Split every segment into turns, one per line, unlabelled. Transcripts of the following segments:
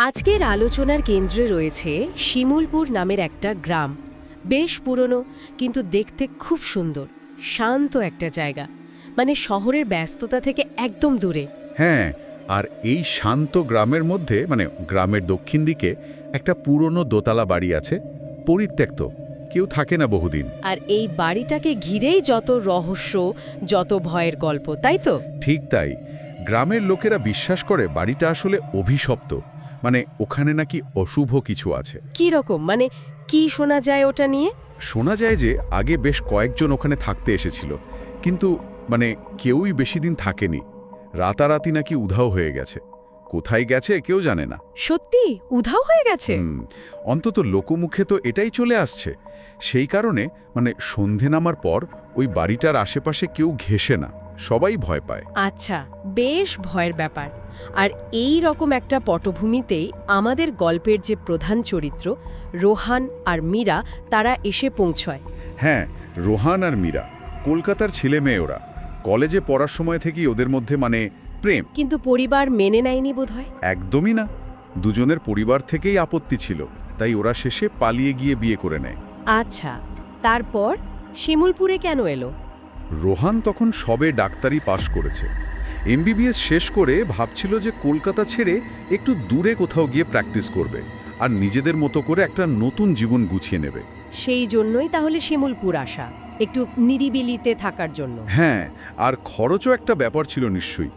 আজকের আলোচনার কেন্দ্রে রয়েছে শিমুলপুর নামের একটা গ্রাম। বেশ পুরনো, কিন্তু দেখতে খুব সুন্দর, শান্ত একটা জায়গা, মানে শহরের ব্যস্ততা থেকে একদম দূরে।
হ্যাঁ, আর এই শান্ত গ্রামের মধ্যে গ্রামের দক্ষিণ দিকে একটা পুরনো দোতলা বাড়ি আছে, পরিত্যক্ত, কেউ থাকে না বহুদিন।
আর এই বাড়িটাকে ঘিরেই যত রহস্য, যত ভয়ের গল্প, তাই তো?
ঠিক তাই। গ্রামের লোকেরা বিশ্বাস করে বাড়িটা আসলে অভিশপ্ত, ওখানে নাকি অশুভ কিছু আছে।
কি রকম, কি শোনা যায় ওটা নিয়ে?
শোনা যায় যে আগে বেশ কয়েকজন ওখানে থাকতে এসেছিল, কিন্তু কেউই বেশি দিন থাকেনি। রাতারাতি নাকি উধাও হয়ে গেছে। কোথায় গেছে কেউ জানে না।
সত্যি উধাও হয়ে গেছে?
অন্তত লোকমুখে তো এটাই চলে আসছে। সেই কারণে সন্ধে নামার পর ওই বাড়িটার আশেপাশে কেউ ঘেঁষে না, সবাই ভয় পায়।
আচ্ছা, বেশ ভয়ের ব্যাপার। আর এই রকম একটা পটভূমিতেই আমাদের গল্পের যে প্রধান চরিত্র রোহান আর মীরা, তারা এসে পৌঁছয়।
হ্যাঁ, রোহান আর মীরা কলকাতার ছেলে মেয়ে। ওরা কলেজে পড়ার সময় থেকেই ওদের মধ্যে প্রেম।
কিন্তু পরিবার মেনে নেয়নি বোধহয়।
একদমই না। দুজনের পরিবার থেকেই আপত্তি ছিল, তাই ওরা শেষে পালিয়ে গিয়ে বিয়ে করে নেয়।
আচ্ছা, তারপর শিমুলপুরে কেন এলো?
রোহান তখন সবে ডাক্তারি পাশ করেছে। এমবিবিএস শেষ করে ভাবছিল যে কলকাতা ছেড়ে একটু দূরে কোথাও গিয়ে প্র্যাকটিস করবে আর নিজেদের মতো করে একটা নতুন জীবন গুছিয়ে নেবে।
সেই জন্যই তাহলে শিমুলপুর আসা, একটু নিরিবিলিতে থাকার জন্য।
হ্যাঁ, আর খরচও একটা ব্যাপার ছিল নিশ্চয়ই।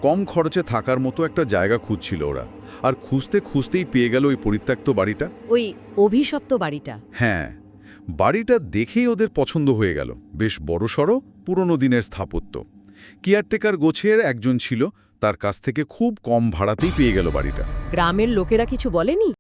কম খরচে থাকার মতো একটা জায়গা খুঁজছিল ওরা, আর খুঁজতে খুঁজতেই পেয়ে গেল ওই পরিত্যক্ত বাড়িটা।
ওই অভিশপ্ত বাড়িটা।
হ্যাঁ, বাড়িটা দেখেই ওদের পছন্দ হয়ে গেল। বেশ বড়সড়, পুরনো দিনের স্থাপত্য। কেয়ারটেকার গোছের একজন ছিল, তার কাছ থেকে খুব কম ভাড়াতেই পেয়ে গেল বাড়িটা।
গ্রামের লোকেরা কিছু বলেনি?